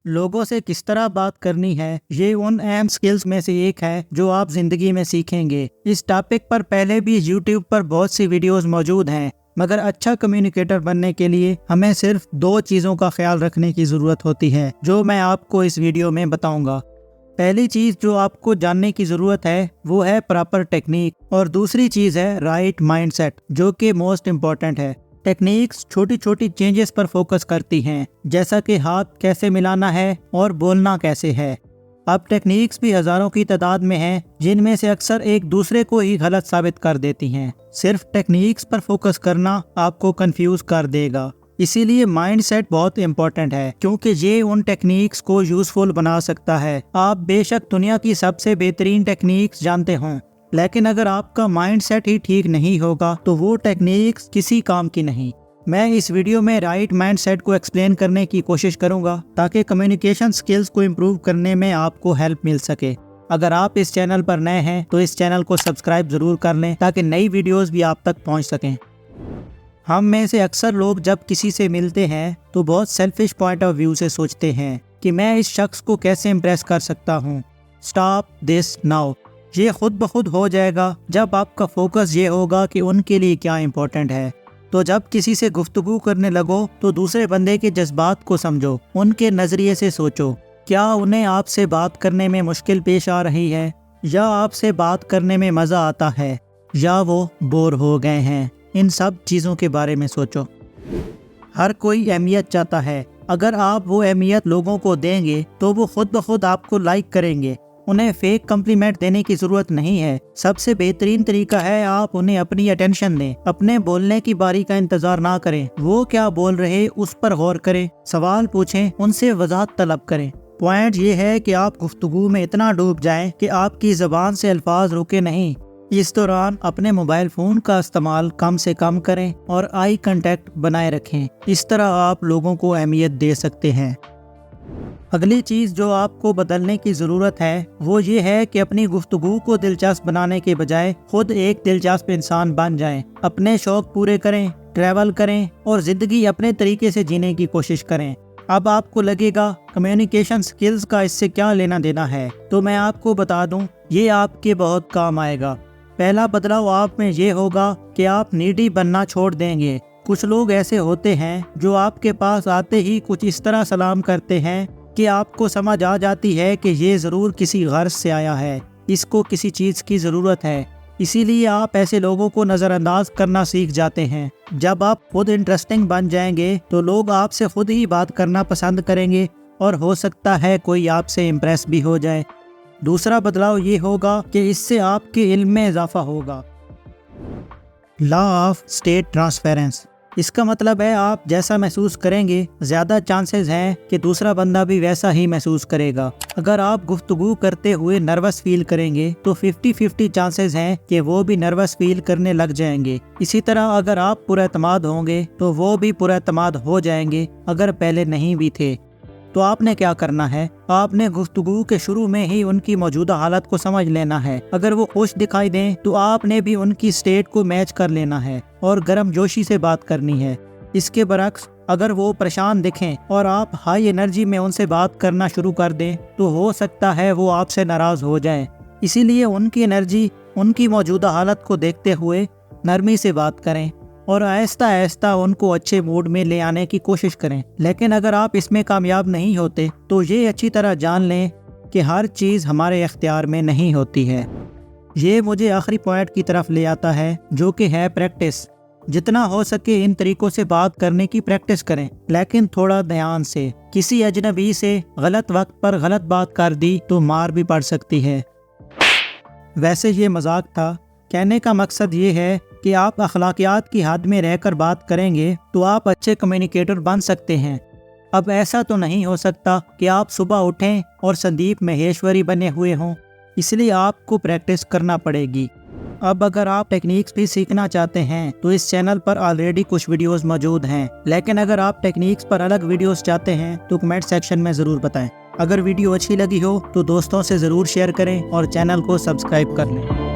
लोगों से किस तरह बात करनी है, ये उन अहम स्किल्स में से एक है जो आप जिंदगी में सीखेंगे। इस टॉपिक पर पहले भी YouTube पर बहुत सी वीडियोस मौजूद हैं, मगर अच्छा कम्युनिकेटर बनने के लिए हमें सिर्फ 2 चीज़ों का ख्याल रखने की ज़रूरत होती है, जो मैं आपको इस वीडियो में बताऊंगा। पहली चीज़ जो आपको जानने की ज़रूरत है वो है प्रॉपर टेक्निक, और दूसरी चीज़ है राइट माइंडसेट, जो कि मोस्ट इम्पॉर्टेंट है। टेक्निक्स छोटी छोटी चेंजेस पर फोकस करती हैं, जैसा कि हाथ कैसे मिलाना है और बोलना कैसे है। अब टेक्निक्स भी हज़ारों की तादाद में हैं, जिनमें से अक्सर एक दूसरे को ही गलत साबित कर देती हैं। सिर्फ टेक्निक्स पर फोकस करना आपको कंफ्यूज कर देगा। इसीलिए माइंडसेट बहुत इंपॉर्टेंट है, क्योंकि ये उन टेक्निक्स को यूजफुल बना सकता है। आप बेशक दुनिया की सबसे बेहतरीन टेक्निक्स जानते हों, लेकिन अगर आपका माइंडसेट ही ठीक नहीं होगा तो वो टेक्निक्स किसी काम की नहीं। मैं इस वीडियो में राइट माइंडसेट को एक्सप्लेन करने की कोशिश करूंगा, ताकि कम्युनिकेशन स्किल्स को इम्प्रूव करने में आपको हेल्प मिल सके। अगर आप इस चैनल पर नए हैं तो इस चैनल को सब्सक्राइब ज़रूर कर लें, ताकि नई वीडियोस भी आप तक पहुंच सकें। हम में से अक्सर लोग जब किसी से मिलते हैं तो बहुत सेल्फिश पॉइंट ऑफ व्यू से सोचते हैं कि मैं इस शख्स को कैसे इम्प्रेस कर सकता हूँ। Stop this now. ये खुद ब खुद हो जाएगा जब आपका फोकस ये होगा कि उनके लिए क्या इम्पोर्टेंट है। तो जब किसी से गुफ्तगू करने लगो तो दूसरे बंदे के जज्बात को समझो, उनके नज़रिए से सोचो। क्या उन्हें आपसे बात करने में मुश्किल पेश आ रही है, या आपसे बात करने में मज़ा आता है, या वो बोर हो गए हैं। इन सब चीज़ों के बारे में सोचो। हर कोई अहमियत चाहता है। अगर आप वो अहमियत लोगों को देंगे तो वो खुद ब खुद आपको लाइक करेंगे। उन्हें फेक कम्प्लीमेंट देने की ज़रूरत नहीं है। सबसे बेहतरीन तरीका है आप उन्हें अपनी अटेंशन दें। अपने बोलने की बारी का इंतज़ार ना करें। वो क्या बोल रहे उस पर गौर करें, सवाल पूछें, उनसे वजाहत तलब करें। पॉइंट ये है कि आप गुफ्तगू में इतना डूब जाएं कि आपकी ज़बान से अल्फाज रुके नहीं। इस दौरान अपने मोबाइल फ़ोन का इस्तेमाल कम से कम करें और आई कांटेक्ट बनाए रखें। इस तरह आप लोगों को अहमियत दे सकते हैं। अगली चीज़ जो आपको बदलने की ज़रूरत है वो ये है कि अपनी गुफ्तगू को दिलचस्प बनाने के बजाय खुद एक दिलचस्प इंसान बन जाएं। अपने शौक पूरे करें, ट्रैवल करें और ज़िंदगी अपने तरीके से जीने की कोशिश करें। अब आपको लगेगा कम्युनिकेशन स्किल्स का इससे क्या लेना देना है, तो मैं आपको बता दूं, ये आपके बहुत काम आएगा। पहला बदलाव आप में ये होगा कि आप नीडी बनना छोड़ देंगे। कुछ लोग ऐसे होते हैं जो आपके पास आते ही कुछ इस तरह सलाम करते हैं कि आपको समझ आ जाती है कि ये ज़रूर किसी गर्ज से आया है, इसको किसी चीज़ की ज़रूरत है। इसीलिए आप ऐसे लोगों को नज़रअंदाज करना सीख जाते हैं। जब आप खुद इंटरेस्टिंग बन जाएंगे तो लोग आपसे खुद ही बात करना पसंद करेंगे, और हो सकता है कोई आपसे इम्प्रेस भी हो जाए। दूसरा बदलाव ये होगा कि इससे आपके इल्म में इजाफा होगा। Law of state transference. इसका मतलब है आप जैसा महसूस करेंगे ज़्यादा चांसेस हैं कि दूसरा बंदा भी वैसा ही महसूस करेगा। अगर आप गुफ्तगू करते हुए नर्वस फील करेंगे तो 50-50 चांसेस हैं कि वो भी नर्वस फील करने लग जाएंगे। इसी तरह अगर आप पुरएतमाद होंगे तो वो भी पुरएतमाद हो जाएंगे, अगर पहले नहीं भी थे। तो आपने क्या करना है, आपने गुफ्तगू के शुरू में ही उनकी मौजूदा हालत को समझ लेना है। अगर वो खुश दिखाई दें तो आपने भी उनकी स्टेट को मैच कर लेना है और गर्मजोशी से बात करनी है। इसके बरक्स अगर वो परेशान दिखें और आप हाई एनर्जी में उनसे बात करना शुरू कर दें तो हो सकता है वो आपसे नाराज़ हो जाएं। इसीलिए उनकी एनर्जी, उनकी मौजूदा हालत को देखते हुए नरमी से बात करें और आहिस्ता आहिस्ता उनको अच्छे मूड में ले आने की कोशिश करें। लेकिन अगर आप इसमें कामयाब नहीं होते तो ये अच्छी तरह जान लें कि हर चीज़ हमारे इख्तियार में नहीं होती है। ये मुझे आखिरी पॉइंट की तरफ ले आता है, जो कि है प्रैक्टिस। जितना हो सके इन तरीकों से बात करने की प्रैक्टिस करें, लेकिन थोड़ा ध्यान से। किसी अजनबी से गलत वक्त पर गलत बात कर दी तो मार भी पड़ सकती है। वैसे ये मजाक था। कहने का मकसद ये है कि आप अखलाकियात की हद में रहकर बात करेंगे तो आप अच्छे कम्युनिकेटर बन सकते हैं। अब ऐसा तो नहीं हो सकता कि आप सुबह उठें और संदीप महेश्वरी बने हुए हों, इसलिए आपको प्रैक्टिस करना पड़ेगी। अब अगर आप टेक्निक्स भी सीखना चाहते हैं तो इस चैनल पर ऑलरेडी कुछ वीडियोस मौजूद हैं, लेकिन अगर आप टेक्निक्स पर अलग वीडियोस चाहते हैं तो कमेंट सेक्शन में ज़रूर बताएं। अगर वीडियो अच्छी लगी हो तो दोस्तों से ज़रूर शेयर करें और चैनल को सब्सक्राइब कर लें।